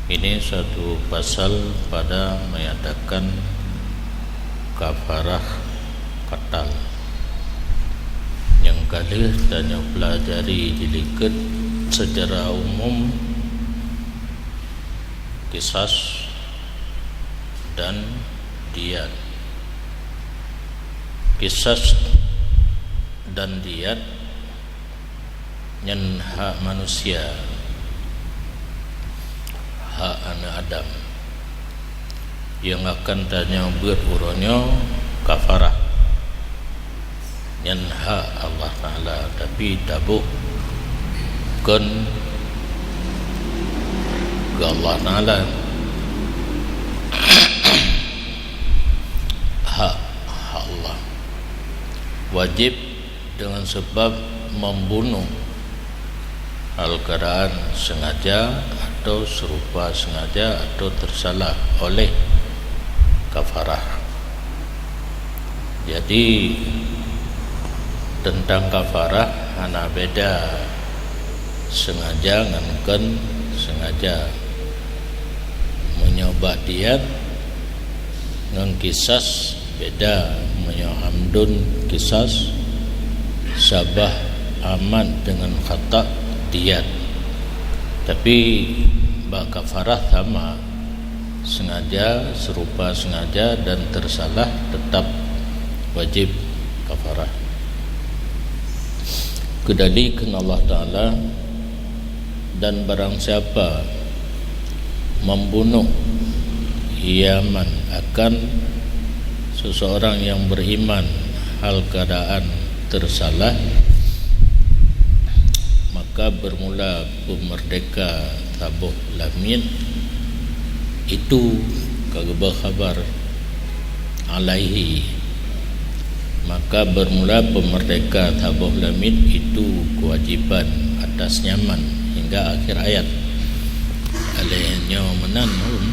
Ini satu pasal pada menyatakan kafarah qatal yang kalih dan yang pelajari dilihat secara umum qisas dan diyat. Qisas dan diyat nyen hak manusia, hak anak Adam yang akan tanya buat uronyo kafarah yang hak Allah Ta'ala, tapi tabuk kan ke Allah Ta'ala hak Allah wajib dengan sebab membunuh hal keadaan sengaja atau serupa sengaja atau tersalah oleh kafarah. Jadi tentang kafarah ana beda sengaja nganken sengaja, menyoba diat ngan kisas beda, menyohamdun kisas sabah aman dengan khata diat. Tapi bak kafarah sama, sengaja, serupa sengaja dan tersalah tetap wajib kafarah. Kedalikan Allah Ta'ala, dan barang siapa membunuh iaman akan seseorang yang beriman hal keadaan tersalah, maka bermula pemerdeka tabuh lamin itu kagak khabar alaihi, maka bermula pemerdeka tabuh lamin itu kewajiban atas nyaman hingga akhir ayat. Alainya menanhum.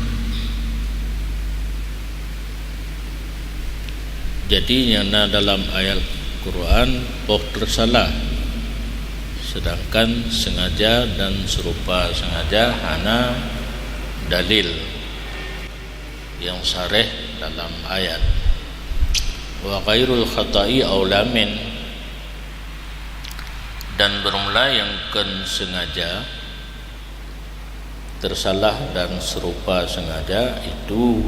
Jadi nyana dalam ayat Quran poh tersalah, sedangkan sengaja dan serupa sengaja hana dalil yang sareh dalam ayat. Wa ghairul khata'i aula min, dan bermula yang sengaja, tersalah dan serupa sengaja itu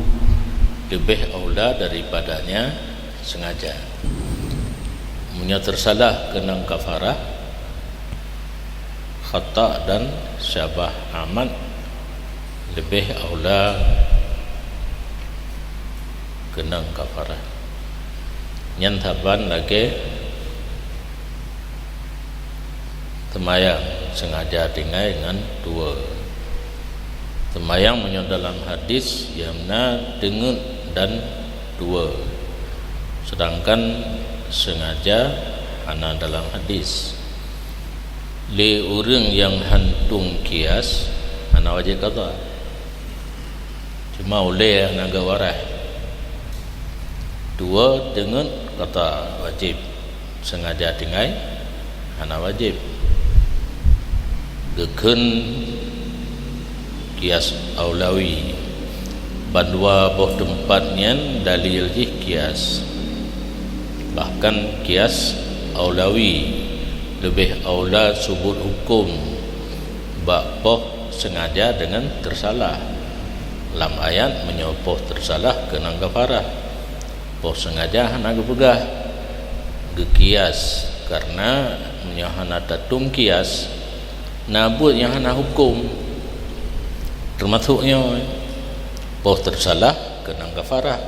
lebih aula daripadanya sengaja. Punya tersalah kena kafarah, khata dan syabah aman lebih aula kena kafarah. Nyantaban lagi temayang sengaja dengan dua. Temayang menyebut dalam hadis yamna dengan dan dua, sedangkan sengaja ana dalam hadis. Le orang yang hantung kias ana wajib qada, cuma oleh naga warah dua dengan kata wajib, sengaja dengan ana wajib. Geken kias aulawi bandwa boh tempatnya dalil jih kias, bahkan kias aulawi lebih aula subut hukum bak poh sengaja dengan tersalah. Lam ayat menyopoh tersalah kena kafarah, poh sengaja hana gepegah gekias karena menyahana tatung kias nabut yang hana hukum, termasuknya poh tersalah kena kafarah,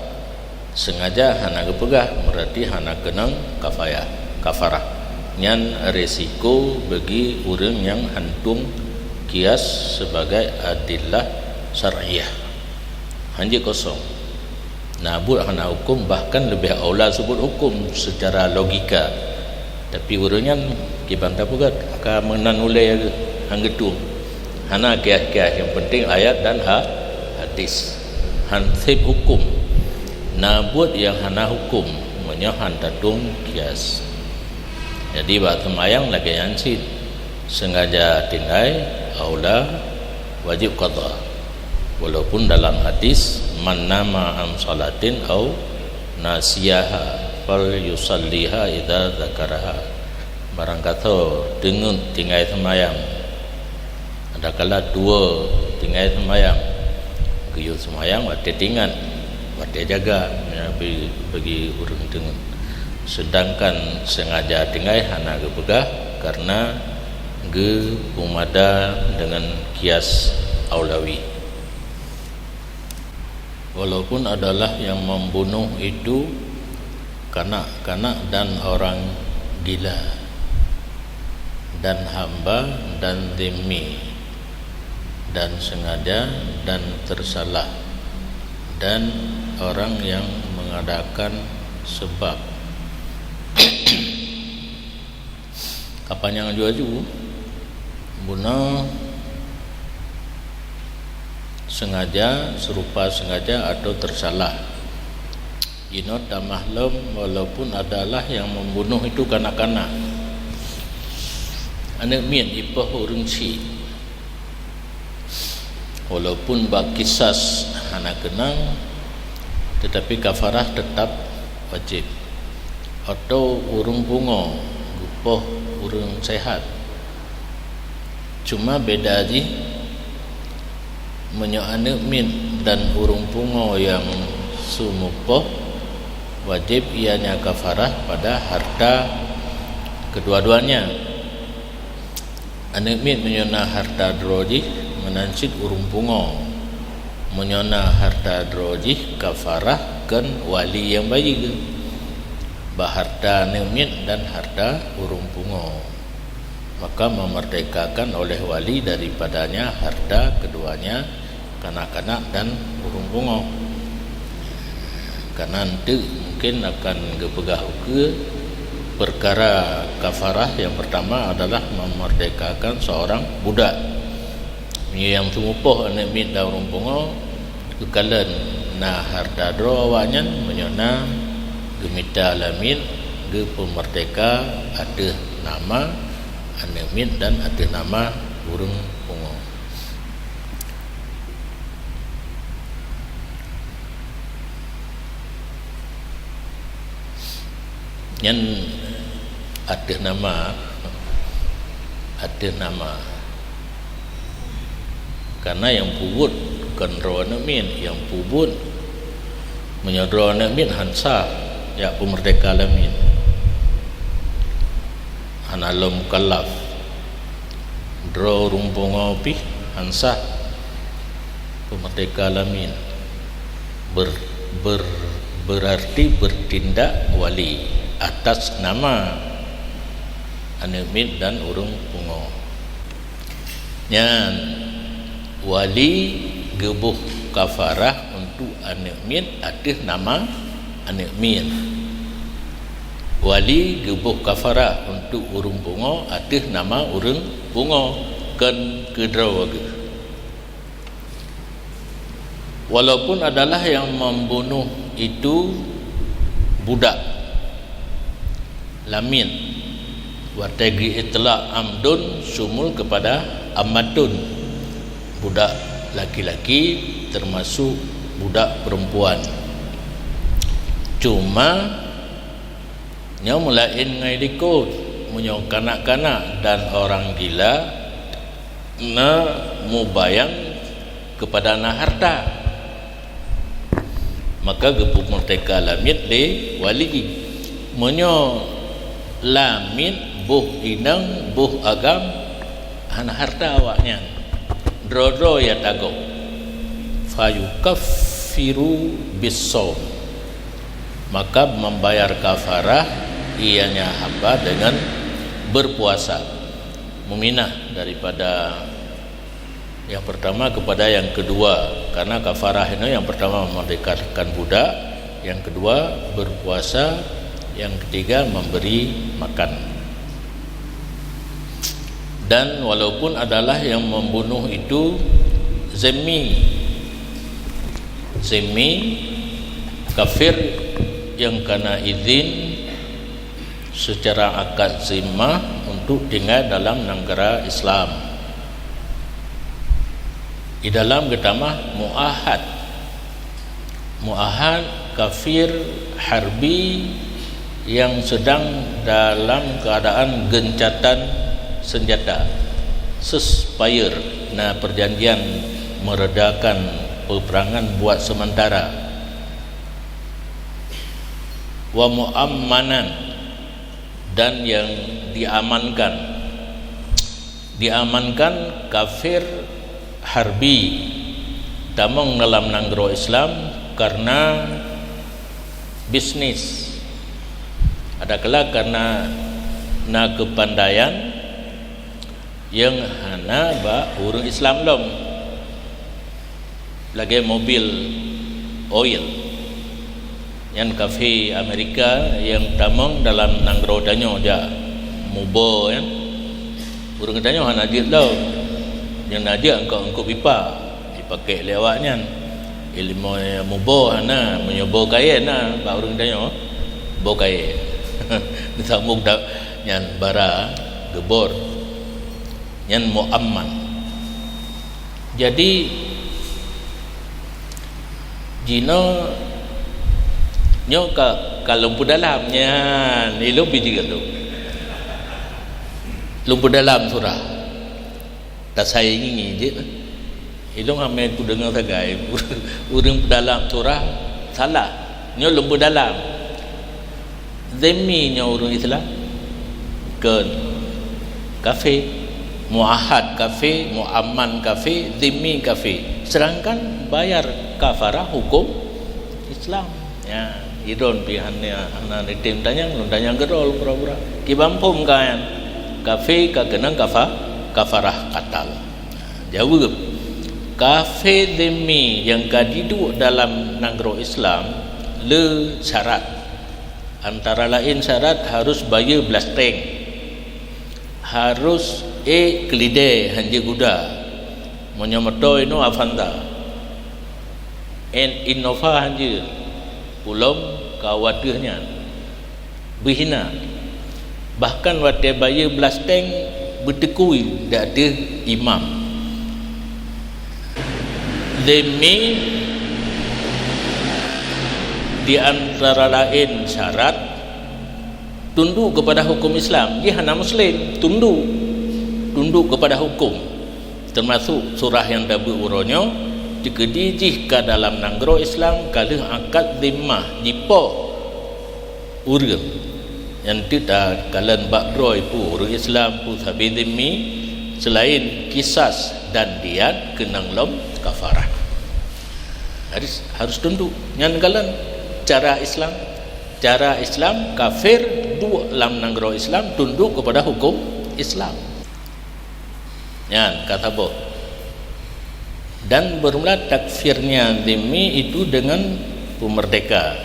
sengaja hana gepegah berarti hana kena kafarah. Nyan resiko bagi orang yang hantung kias sebagai adillah syar'iyah hanya kosong, nabut hana hukum, bahkan lebih aula sebut hukum secara logika. Tapi urunyan kibanta pugat ka menan ulai hanggetung hana kiah-kiah, yang penting ayat dan hadis hansib hukum, nabut yang hana hukum menyohan tatung kias. Jadi bak temayang lagi yansin sengaja tinggai aula wajib qada, walaupun dalam hadis man nama am salatin au nasiyaha fal yusalliha idza dzakaraha, barang kata dengun tinggal sembahyang, ada kala dua tinggal sembahyang, guyur sembahyang wate tingan wate jaga bagi urang dengun, sedangkan sengaja tinggal hana gepegah karena ge umada dengan kias aulawi. Walaupun adalah yang membunuh itu kanak-kanak dan orang gila dan hamba dan zimmi dan sengaja dan tersalah dan orang yang mengadakan sebab. Kapan yang jual bunuh sengaja, serupa sengaja atau tersalah. Inot dan mahlum walaupun adalah yang membunuh itu kanak-kanak. Anak min ipah urang si. Walaupun bakisas anak kenang, tetapi kafarah tetap wajib. Atau urung bungo, gupoh urung sehat. Cuma beda aja menyo'ane min dan urung pungo yang sumupoh wajib ianya kafarah pada harta kedua-duanya. Anak min menyona harta droji menansid urung pungo, menyona harta droji kafarah kan wali yang bayi baharta anak min dan harta urung pungo, maka memerdekakan oleh wali daripadanya harta keduanya kanak-kanak dan urung bungo. Karena nanti mungkin akan gepegah ke perkara kafarah. Yang pertama adalah memerdekakan seorang budak yang tumupoh anak min dan urung bungo kekalan nah harta dro awaknya menyona gemita alamin ge pemerdeka ada nama anak min dan ada nama urung bungo. Yang ada nama karena yang pubut kan ro anak min, yang pubut menyodro anak min hansa ya pemerdeka alamin analum mukallaf dro rumpung opi hansa pemerdeka alamin berarti bertindak wali atas nama anak min dan urung pungo. Yang wali gebuh kafarah untuk anak min atas nama anak min. Wali gebuh kafarah untuk urung pungo atas nama urung pungo kan kedrawaga. Walaupun adalah yang membunuh itu budak lamin watagi itlaq amdun sumul kepada amadun, budak laki-laki termasuk budak perempuan. Cuma nya mulain ngai dikot munyo kanak-kanak dan orang gila na mubayang kepada na harta, maka gepu merdeka lamin le wali munyo lamin buh inang buh agam hana harta awaknya drodro ya tago fayukaffiru bisawm, maka membayar kafarah ianya hamba dengan berpuasa, meminah daripada yang pertama kepada yang kedua, karena kafarah ini yang pertama memerdekakan budak, yang kedua berpuasa, yang ketiga memberi makan. Dan walaupun adalah yang membunuh itu zimmi kafir yang kena izin secara akad zimmah untuk tinggal dalam negara Islam. di dalam getamah muahad. Muahad kafir harbi yang sedang dalam keadaan gencatan senjata, ceasefire, nah perjanjian meredakan peperangan buat sementara. Wa muammanan, dan yang diamankan kafir harbi tamong dalam nanggro Islam karena bisnis, ada kelak karena na kepandaian yang hana ba urang Islam lom lagi mobil oil yang kafe Amerika yang tamong dalam nanggro danyo ja mubo kan urang danyo hana dia tau yang nadia engkau pipa dipakai lewatnya ilmu mubo hana menyobo kaya na ba urang danyo bo kaya ditamuk dak nyan bara gebor nyan muamman. Jadi jino nyo kalau lumpuh dalamnya ni lebih juga tu lumpuh dalam surah tak saya ini je ilong ame tu dengar sagai urang dalam surah salah nyo lumpuh dalam zimmi nya urang Islam kan kafir muahad kafir muamman kafir zimmi kafir sedangkan bayar kafarah hukum Islam ya idon pihannya anak tim tanya gerol pura-pura kibampum kan kafir kagenang kafarah katal jawab kafir zimmi yang kadidu dalam nanggro Islam le syarat antara lain syarat harus bayar blasteng, harus kelide hanje guda menyometo ino avanda en innova hanje ulom kawadahnya bihina bahkan wate bayar blasteng bertekui dak ada imam demi di antara lain syarat tunduk kepada hukum Islam. Dia hana muslim tunduk kepada hukum, termasuk surah yang dabu uronyo jika dijihka dalam nanggro Islam kalau akad zimmah jipo urang yang tidak kalian bakroy pu urang Islam pu sabi zimmi selain kisas dan diat kenang lom kafarah harus tunduk yang kalian cara Islam kafir dua dalam nanggro Islam tunduk kepada hukum Islam yan kata bo dan bermula takfirnya zimmi itu dengan pemerdeka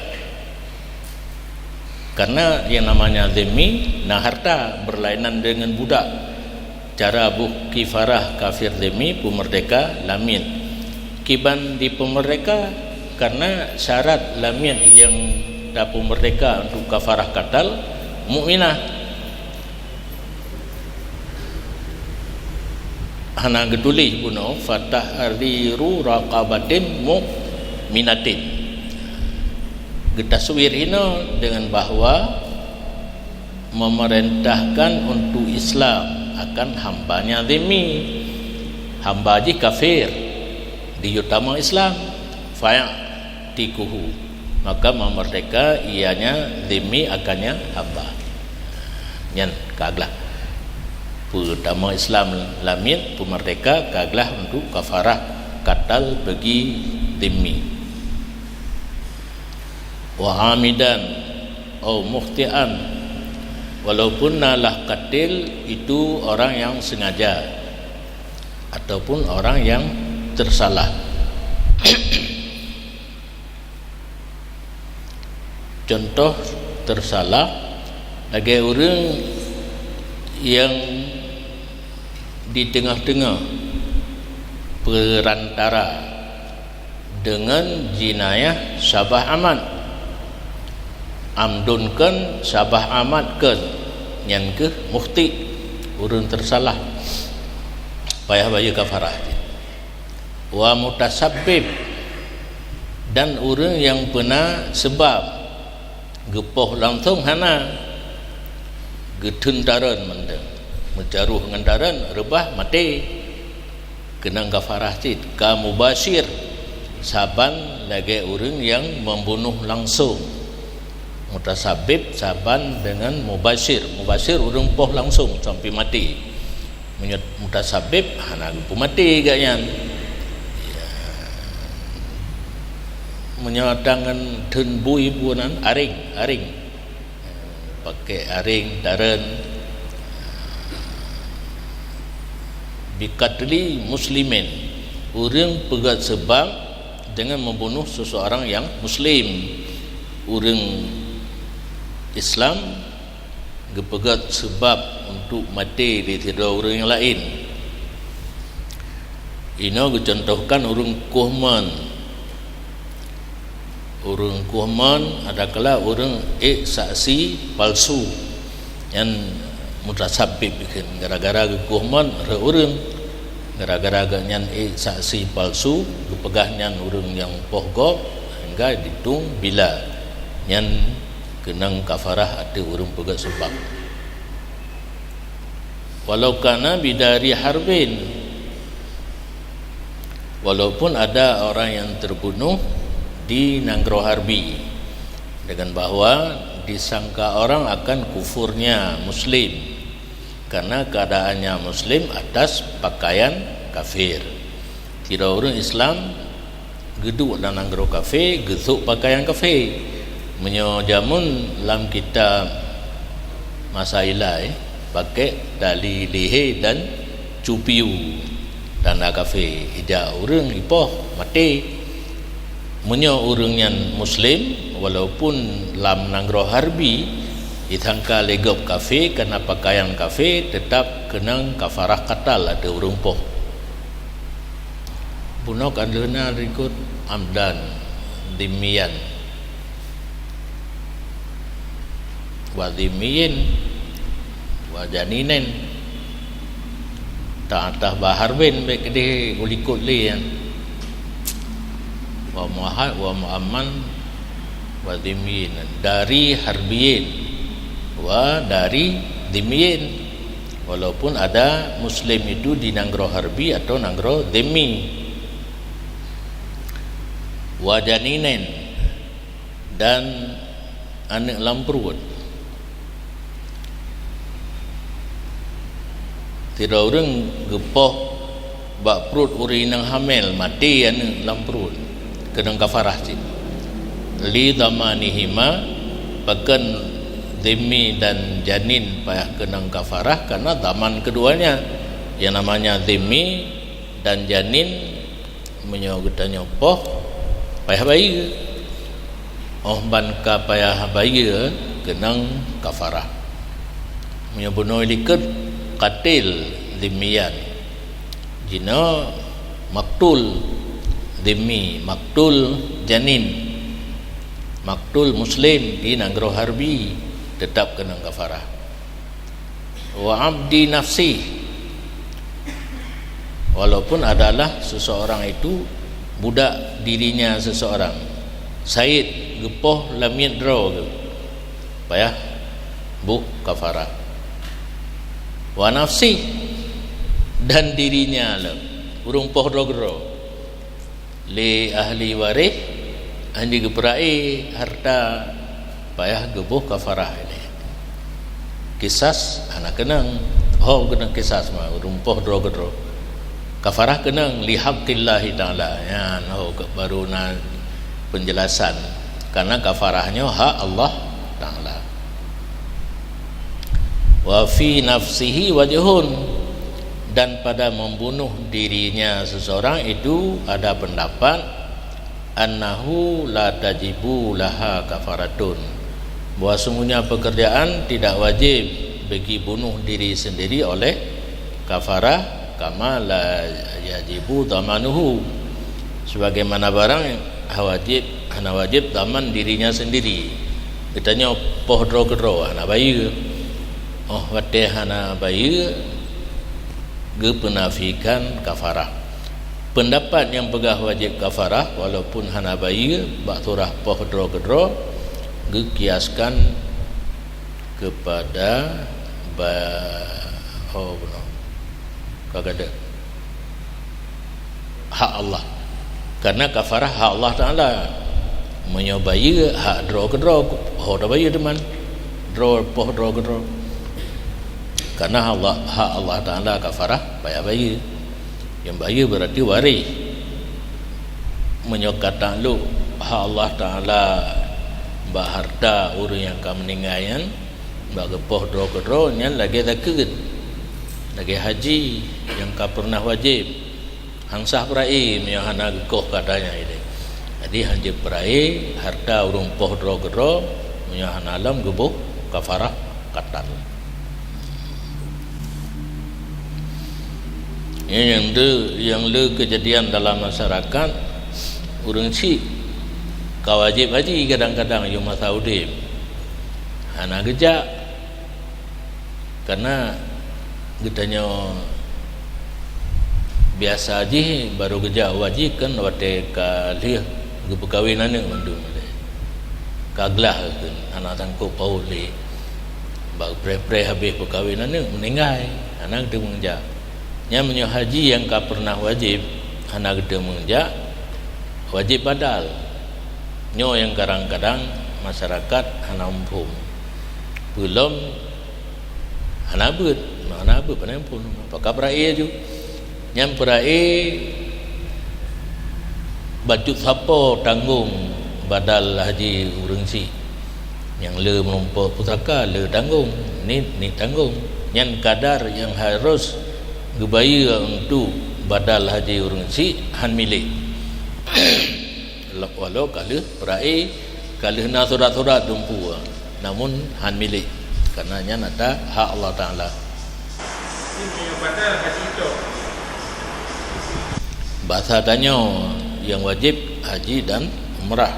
karena yang namanya zimmi nah harta berlainan dengan budak cara kifarah kafir zimmi pemerdeka lamin kiban di pemerdeka karena syarat lamin yang dapat merdeka untuk kafarah katal mukminah hana gedulih puno fatah ariru raqabatin mukminatin getaswir ino dengan bahwa memerintahkan untuk Islam akan hambanya zimmi hamba ji kafir di utama Islam faya tikuhu maka memerdeka ianya zimmi akannya hamba nyan kaglah pertama Islam lamin pemerdeka kaglah untuk kafarah katal bagi zimmi wa hamidan atau mukhtian walaupun nalah katil itu orang yang sengaja ataupun orang yang tersalah contoh tersalah lagi orang yang di tengah-tengah perantara dengan jinayah sabah amat amdunkan sabah amatkan yang ke mukhti orang tersalah payah bayar kafarah wa mutasabbib, dan orang yang pernah sebab gepoh langsung hana getentaran mendeng menjaruh ngandaran rebah mati kena kafarah cit ka mubashir saban lagi orang yang membunuh langsung. Mutasabbib saban dengan mubashir orang poh langsung sampai mati. Mutasabbib hana gepo mati gaknya menyadangan tenbui buanan aring pakai aring daran bikatli muslimin, orang pegat sebab dengan membunuh seseorang yang muslim. Orang Islam gepegat sebab untuk mati di tidak orang yang lain. Ini dicontohkan orang kuhman adalah orang saksi palsu yang mutasabbib gara-gara kuhman orang gara-gara nyan saksi palsu kepegahnya orang yang pohgok hingga ditung bila nyan kenang kafarah ada orang pegat sebab walau kana bidari harbin, walaupun ada orang yang terbunuh di Nanggro Harbi dengan bahwa disangka orang akan kufurnya muslim karena keadaannya muslim atas pakaian kafir. Tidak orang Islam geduk dan Nanggro kafe geduk pakaian kafe menyojamun dalam kitab Masailah pakai dali lihe dan cupiu dan kafe ida orang ipoh mati menyo orang yang muslim walaupun lam Nanggro Harbi ditangka legop kafe kena pakaian kafe tetap kenang kafarah katal ada orang poh bunok adlena rikut amdan dimian wa dimiyin wa janinen ta'atah baharbin baik dia ulikut lian wa muahad wa muamman wa dimiyin dari harbiyin wa dari dimiyin, walaupun ada muslim itu di Nanggro Harbi atau Nanggro Demi. Wa janinen dan anak lamprut. Tidak orang gepoh bak perut uri nang hamil mati anak lamprut kena kafarah cik li damanihima bahkan Demi dan janin payah kena kafarah karena zaman keduanya yang namanya Demi dan janin menyogotanya poh payah bayi banka payah bayi kena kafarah menyebunuh liket katil demian jina maktul Demi maktul janin maktul muslim di Nanggro Harbi tetap kena kafarah. Wa abdi nafsi, walaupun adalah seseorang itu budak dirinya seseorang Said gepoh lamid draw payah bu kafarah. Wa nafsi dan dirinya lah urung poh draw li ahli waris andi geperai harta payah gebuh kafarah ini. Kisas anak kenang kena kisas mah rumpoh dro kafarah kenang li haqqillahi taala ya baru penjelasan karena kafarahnya hak Allah taala. Wa fi nafsihi wajhun, dan pada membunuh dirinya seseorang itu ada pendapat annahu la tajibu laha kafaratun, bahwa sungguhnya pekerjaan tidak wajib bagi bunuh diri sendiri oleh kafarah kama la yajibu damanuhu, sebagaimana barang hana wajib daman dirinya sendiri. Katanya poh dro hana bayi wate hana bayi ge penafikan kafarah. pendapat yang pegah wajib kafarah walaupun hana bayi bak surah poh gedro gekiaskan kepada kagada hak Allah, karena kafarah hak Allah Ta'ala, menyobai hak draw gedro dah bayi teman draw poh gedro, karena hak Allah Ta'ala kafarah bayar bayi, yang bayi berarti waris menyokat takluk hak Allah Ta'ala baharta orang yang akan meninggalkan bagi poh gedro yang lagi takut lagi haji yang kau pernah wajib hangsah perai yang hana gekoh katanya ini. Jadi haji perai harta urung poh gedro yang hana alam gebuh kafarah katal. Yang le kejadian dalam masyarakat urang si kau wajib haji kadang-kadang yang masa udip hana gejak karena getanya biasa aja baru gejak wajib kan wate kalih perkahwinan ni mandung kaglah kan anak tangkuk pauli bag pre habis perkahwinan ni meninggal anak dia mengjak nya menyo haji yang ka pernah wajib anak dia mengjak wajib badal nyo yang kadang-kadang masyarakat hana umpum belum hana beut pandai pun apakah berai ju yang berai baju sapo tanggung badal haji urang si yang le menumpuk pusaka le tanggung ni tanggung yang kadar yang harus gebaya untuk badal haji urang si han milik walau kalau berai kalau na surat-surat dumpu namun han milik karena nya ada hak Allah Ta'ala. Bahasa tanya yang wajib haji dan umrah.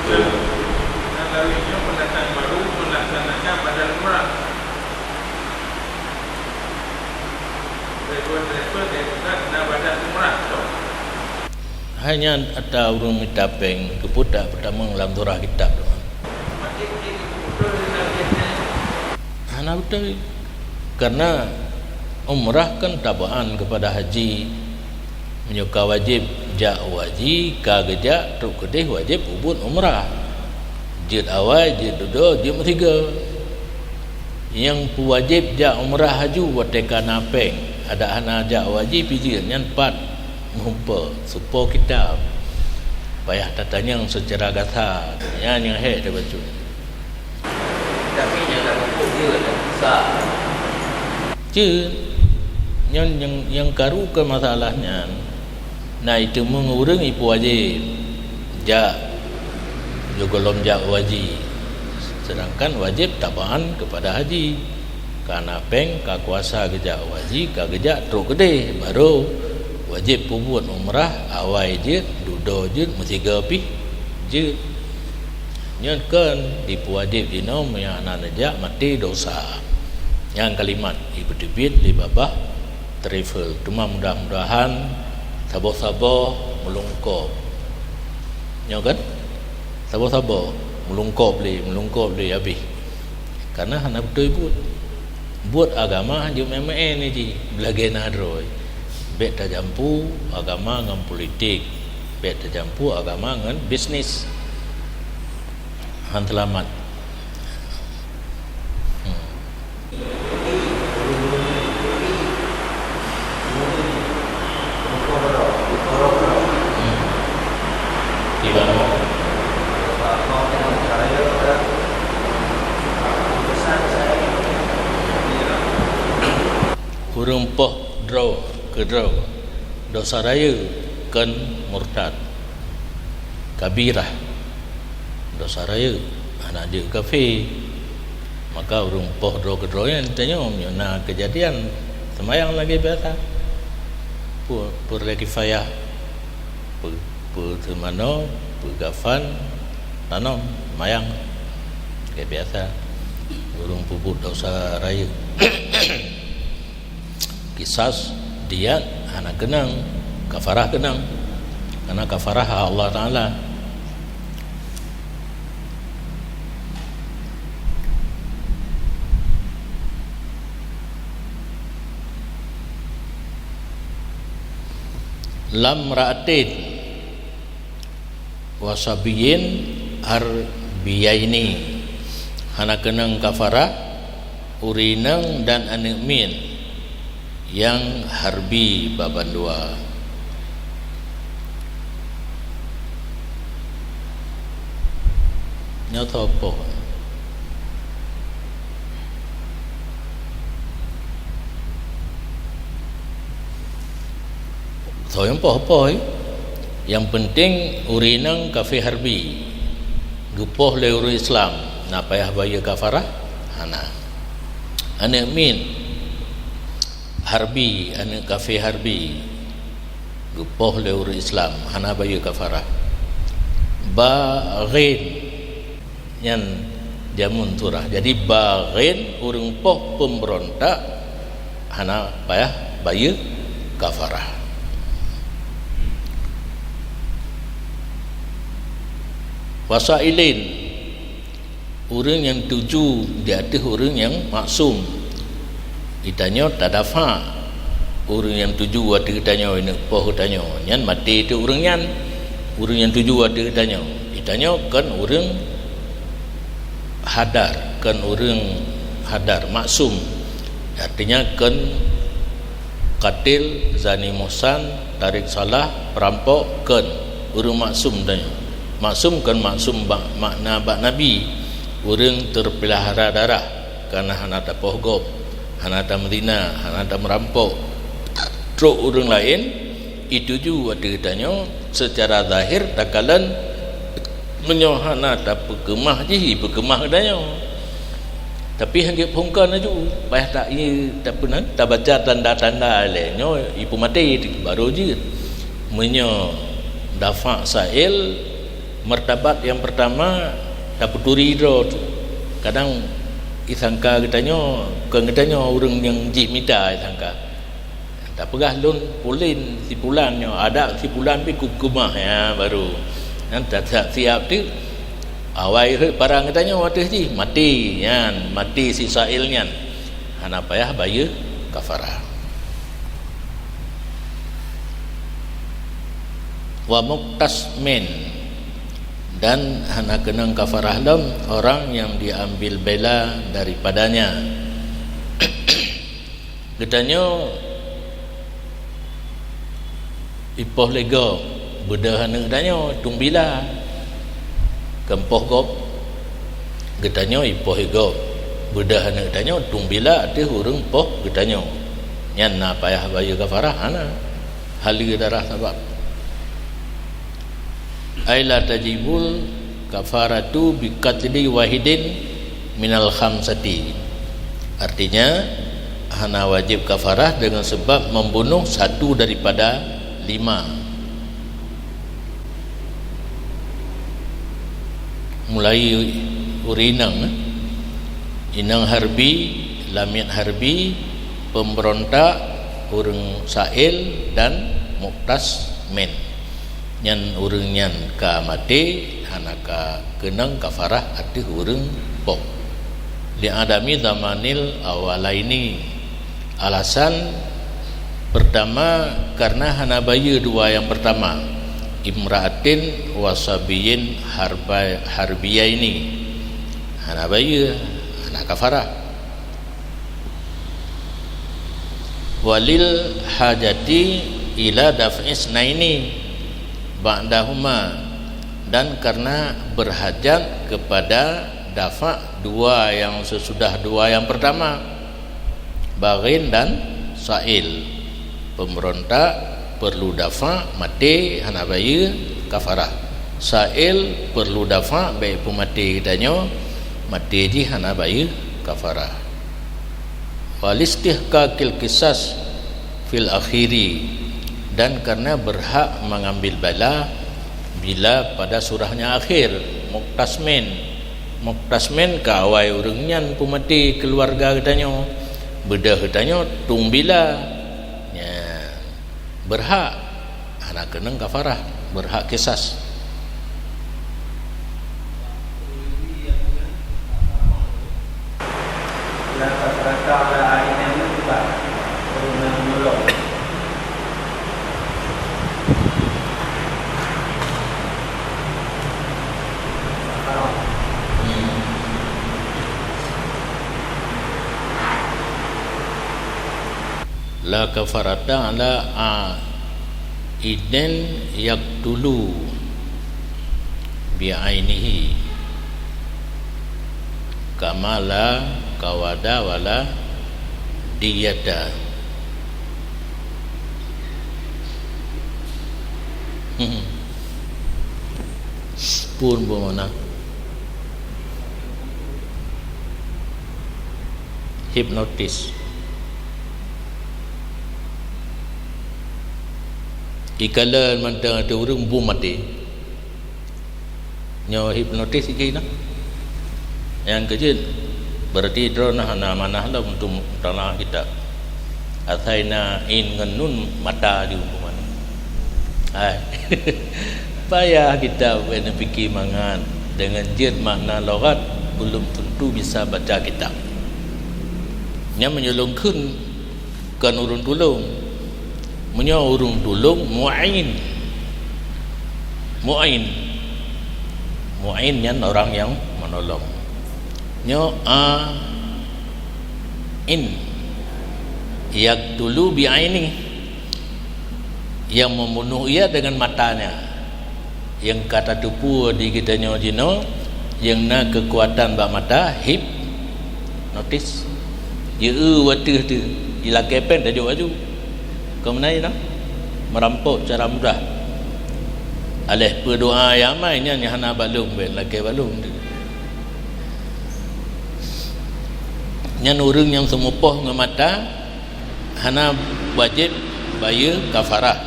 Kalau pendatang baru melaksanakan badal umrah. Rekod dia kena badal umrah. Hanya ada urung mitapeng kepudak pertama dalam surah kitab tu. Hana betul karena umrah kan tabaan kepada haji menyuka wajib jak wajib kagejak truk kedih wajib ubun umrah jid awal jid dua jid tiga yang wajib jak umrah haju wateka napeng ada hana jak wajib pijin yang 4 mengumpa supo kitab payah tatanya secara gata yang hek dia baca tapi jangan hukum dia dan besar je yang karu ke masalahnya nah itu mengurang ipu wajib jak jogolom jak wajib sedangkan wajib tabaan kepada haji karena peng ka kuasa gejak wajib ka gejak truk gede baru wajib pubut umrah awai je dudo je mestiga pi je nyonkan dipu wajib dinom yang nanajak mati dosa yang kalimat ibu debit di babah travel cuma mudah-mudahan sabar-sabar melungkop nyokan sabar-sabar melungkop beli habis karena hana betul buat agama hanya memang ni ji belage nadroi bet tajampu agama dengan politik bet tajampu agama dengan bisnis han selamat urang poh draw dosa raya kan murtad kabirah dosa raya anak dia kafir maka urang poh draw yang tanya nak kejadian semayang lagi biasa pur lagi fayah pur temano pur gafan tanam mayang kayak biasa urang puput dosa raya kisas dia hana kenang kafarah kenang, karena kafarah Allah Ta'ala. Lam ra'atin wasabiyin harbiyaini, hana kenang kafarah urinang dan anemin yang harbi baban dua. Nyata apa? So yang apa? Yang penting urinang kafe harbi gupoh le uru Islam na payah baya kafarah hana. Ane min harbi ane kafe harbi gupoh le uru Islam hana baya kafarah. Baghin yang jamun turah. Jadi baghin urang poh pemberontak hana payah baya kafarah. Wasailin orang yang tuju di atas orang yang maksum, ditanya tadafa orang yang tuju ada ditanya ini poh ditanya nyan mati itu orang yang tuju ada ditanya kan orang hadar maksum, artinya kan katil zani muhsan tarik salah perampok kan orang maksum tanya. Maksum kan maksum makna bak Nabi, orang terpelihara darah karena hana tak pohgop, hana tak merdina, hana tak merampok. Truk orang lain itu juga ditanya secara zahir takalan menyohana tak pekemah katanya. Tapi hangip hongkan aja payah tak tak pernah tak baca tanda-tanda lainnya ibu mati baru je menyo dafa sa'il martabat yang pertama dapat duri tu. Kadang isangka katanya orang yang jimita isangka tak pegah lun pulin si pulannya ada si pulan pi kumah ya baru nanti tak siap tu awai barang katanya wadah ji mati yan mati si sailnya hana payah baya kafarah. Wa muktasmin dan hana kenang kafarah lam orang yang diambil bela daripadanya. Katanya ipoh lega bedahana katanya tumbila kempoh gop katanya ipoh lega bedahana katanya tumbila ada hurung poh katanya nyan na payah baya kafarah hana hali darah sabab aila tajibul kafaratu biqatli wahidin minal khamsati, artinya hana wajib kafarah dengan sebab membunuh satu daripada 5. Mulai urinang inang harbi lamit harbi pemberontak urang sail dan muktasmin nyan urang nyan ka mati hana ka kenang kafarah ati urang pok li adami zamanil awalaini. Alasan pertama karena hana bayu dua yang pertama imra'atin wasabiyin harbiyaini hana bayu hana kafarah walil hajati ila daf'is naini ba'dahuma, dan karena berhajat kepada dafa' dua yang sesudah dua yang pertama baghin dan sa'il. Pemberontak perlu dafa' mati hana bayu kafarah, sa'il perlu dafa' baik pemati kitanya mati ji hana bayu kafarah. Walistihqaqil qisas fil akhiri, dan karena berhak mengambil bala bila pada surahnya akhir muktasmin ka awai urangnya pemati keluarga katanya bedah katanya tumbila ya berhak hana kena kafarah, berhak kisas. La kafarata ala ainin juga perlu menolong. La kafarata ala ainin yaqtulu bi'ainihi kama la kawada wala diyata. Pun bermakna hipnotis. Ikala mantang ada orang bom mati nyo hipnotis ikina yang kejut berarti drona hana manah lah untuk tanah kita ataina in ngenun mata di umpuman hai payah kita fikir mangan dengan jid makna logat belum tentu bisa baca kitab nya menyolongkan kan urun tolong punya urung tolong mu'in yang orang yang menolong nyo in yak dulu bi'aini yang membunuh ia dengan matanya yang kata tupu di kita nyo jino yang na kekuatan bak mata hip notis ye watih tu ila kepen dah jauh kemudian merampok cara mudah alih berdoa yang mainnya hana balung lagi balung nyan urang yang semupoh ngemata hana wajib bayar kafarah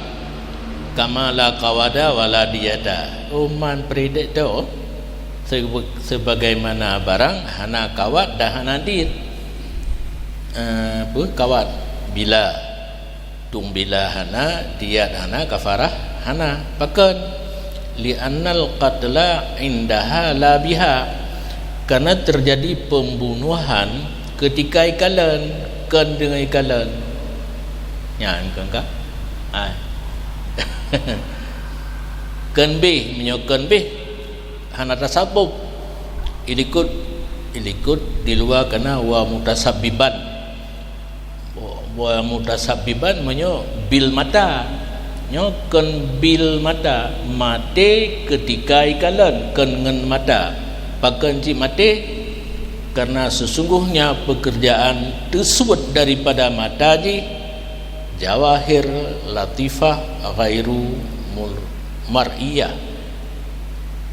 kama la qawada wala diyata man predek tu sebagaimana barang hana kawat dah hana dir kawat bila tumbila hana diyat hana kafarah hana pakan li annal qatla indaha la biha karena terjadi pembunuhan ketika ikalan kan dengan ikalan nyan kan kan be menyokan be hana tasabub ilikut di luar kena wa mutasabbiban wa mutasabbiban menyo bil mata nyo kan bil mata mate ketika ikalan kan ngen mata pakan ci mate karena sesungguhnya pekerjaan tersebut daripada mata ji jawahir latifah ghairu mar'iyah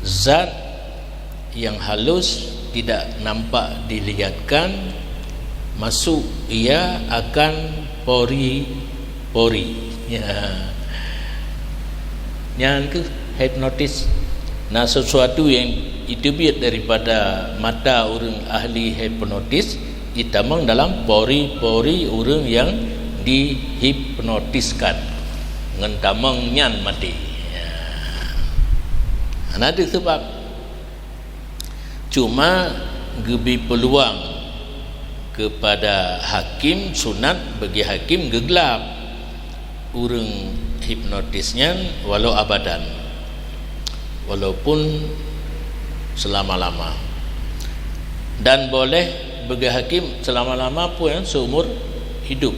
zat yang halus tidak nampak dilihatkan masuk ia akan pori-pori ya yang ke hipnotis nah sesuatu yang itu biar daripada mata orang ahli hipnotis ditamang dalam pori-pori orang yang dihipnotiskan ngentamang nyan mati ya. Ada sebab cuma gebi peluang kepada hakim sunat bagi hakim gegelap urang hipnotisnya walau abadan walaupun selama-lama dan boleh bagi hakim selama-lama pun seumur hidup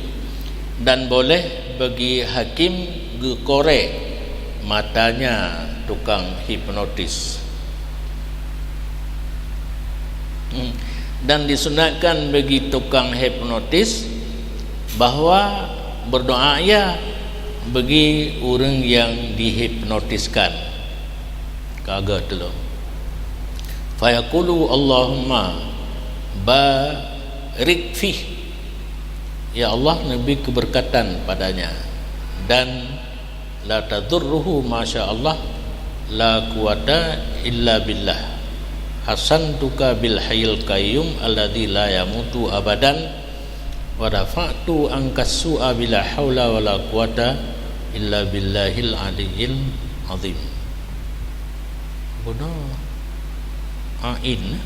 dan boleh bagi hakim gekorek matanya tukang hipnotis dan disunatkan bagi tukang hipnotis bahawa berdoa ya bagi orang yang dihipnotiskan kagak dulu fayaqulu Allahumma barik fih ya Allah nabi keberkatan padanya dan la tadurruhu masya Allah la quwata illa billah hasantuka bil hayyil qayyum alladzi la yamutu abadan wa rafa'tu ankas su'a bila haula wala quwata illa billahil aliyyil azim. Bunuh ain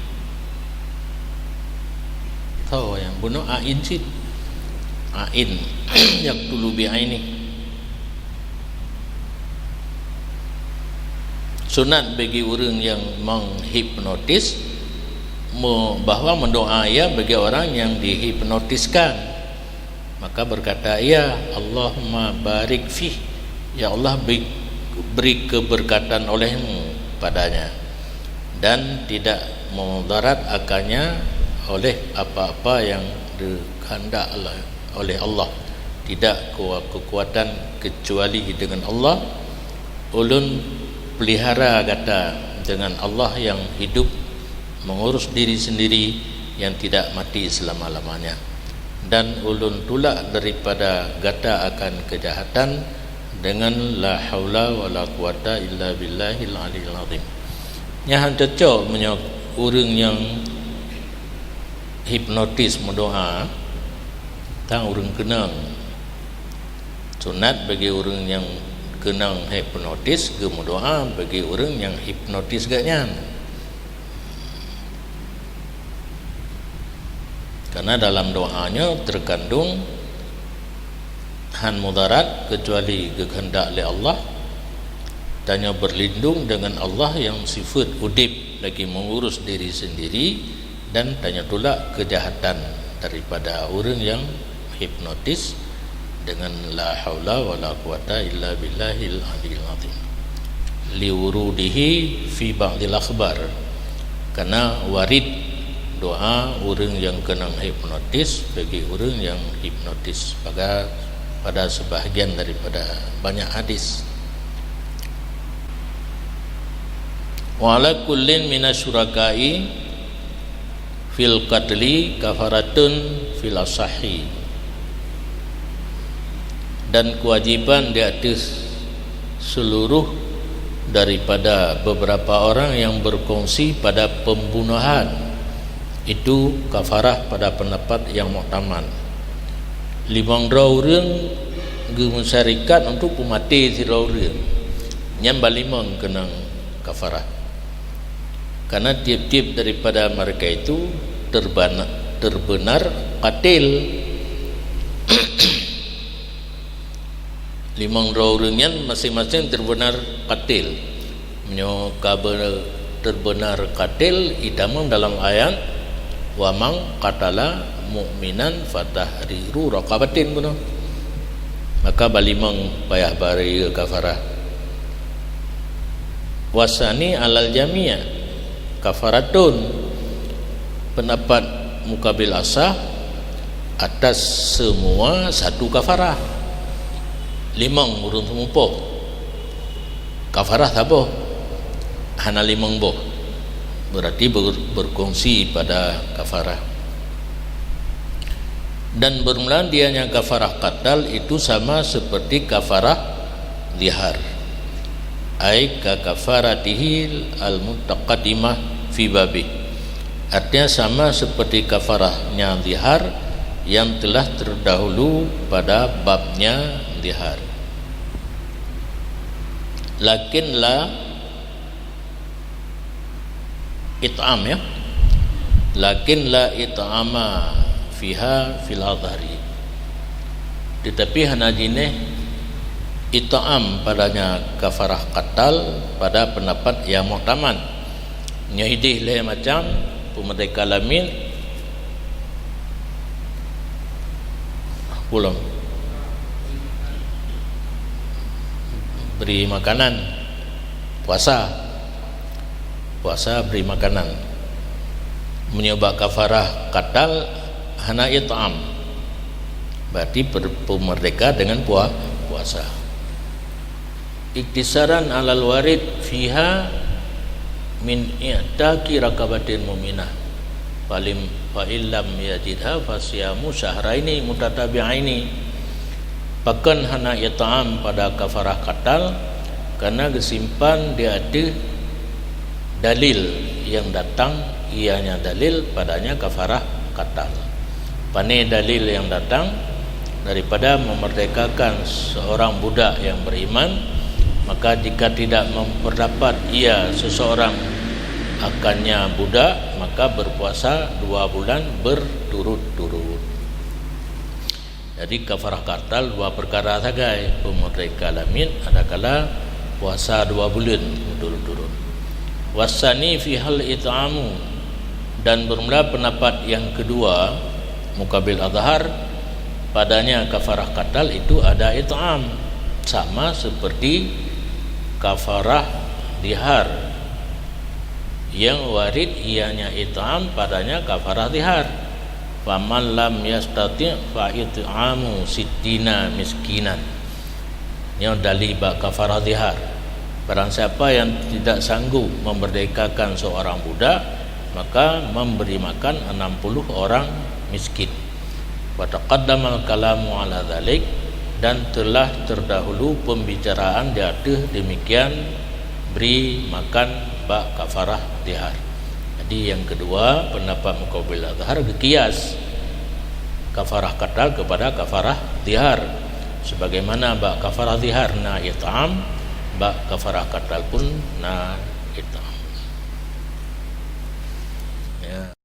tahu yang bunuh ain sih, ain yaqtulu bi aini. Sunat bagi orang yang menghipnotis bahwa mendoa ia bagi orang yang dihipnotiskan, maka berkata ia, Allahumma barik fih, ya Allah beri keberkatan olehmu padanya dan tidak memudarat akannya oleh apa-apa yang dikehendak oleh Allah. Tidak kekuatan kecuali dengan Allah. Ulun pelihara kata dengan Allah yang hidup, mengurus diri sendiri yang tidak mati selama-lamanya, dan ulun tolak daripada gata akan kejahatan dengan la haula wala quwata illa billahil aliyil azim. Yang cocok menyok orang yang hipnotis mendoa tang orang kenang. Sunat bagi orang yang kenang hipnotis ke mendoa bagi orang yang hipnotis gaknya. Karena dalam doanya terkandung han mudarat kecuali kehendak oleh Allah, tanya berlindung dengan Allah yang sifat udip lagi mengurus diri sendiri, dan tanya tolak kejahatan daripada orang yang hipnotis dengan la haula wala quwata illa billahil aliyil azim. Liwurudihi fi ba'dil akhbar, karena warid doa orang yang kena hipnotis bagi orang yang hipnotis pada sebahagian daripada banyak hadis. Wa ala kullin minasyurakai fil qatli kafaratun fil asahi, dan kewajiban di atas seluruh daripada beberapa orang yang berkongsi pada pembunuhan itu kafarah pada pendapat yang muhtaman. 5 orang gemusyarikat untuk pemati 3 orang yang balimang kena kafarah, karena tiap-tiap daripada mereka itu terbenar qatil. 5 orang yang masing-masing terbenar qatil. Terbenar qatil itamam dalam ayat wa man qatala mu'minan fatahriru raqabatin kuno, maka balimang payah bari kafarah. Wasani alal jami'a kafaratun, pendapat mukabil asah atas semua satu kafarah. 5 urun semumpoh kafarah taboh hana 5 boh, berarti berkongsi pada kafarah. Dan bermula dianya kafarah qatal itu sama seperti kafarah zihar, ai ka kafaratihi al-mutaqaddimah fi babih, artinya sama seperti kafarahnya zihar yang telah terdahulu pada babnya zihar. Lakin la it'am, ya, lakin la it'ama fiha fil adhari, tetapi hana jineh it'am padanya kafarah qatal pada pendapat yang muhtaman. Nyahidih le macam pemerdeka lamin pulang beri makanan, puasa beri makanan, menyoba kafarah qatal hana it'am, berarti pemerdeka dengan puasa. Iktisaran alal warid fiha min i'taqi raqabatin mu'minah falim fa illam yajidha fasyamu syahraini mutatabi'aini. Pakan hana it'am pada kafarah qatal karena kesimpan dia ada dalil yang datang, ianya dalil padanya kafarah qatal. Pane dalil yang datang daripada memerdekakan seorang budak yang beriman, maka jika tidak memperdapat ia seseorang akannya budak, maka berpuasa 2 bulan berturut-turut. Jadi kafarah katal 2 perkara saja, pemerdeka lamin adakala puasa 2 bulan berturut-turut. Wasani fi hal it'amu, dan bermula pendapat yang kedua mukabil adhar, padanya kafarah katal itu ada it'am, sama seperti kafarah dihar. Yang warid ianya it'am, padanya kafarah dihar. Faman lam yastati' fa it'amu sittina miskinan. Yang dalil bab kafarah dihar. Barang siapa yang tidak sanggup memerdekakan seorang budak, maka memberi makan 60 orang miskin. Wa taqaddamal kalamu ala dzalik, dan telah terdahulu pembicaraan di atas demikian beri makan bak kafarah dihar. Jadi yang kedua pendapat muqabil adhar kias kafarah katal kepada kafarah dihar, sebagaimana bak kafarah dihar na it'am, bak kafarah katal pun na it'am. Ya.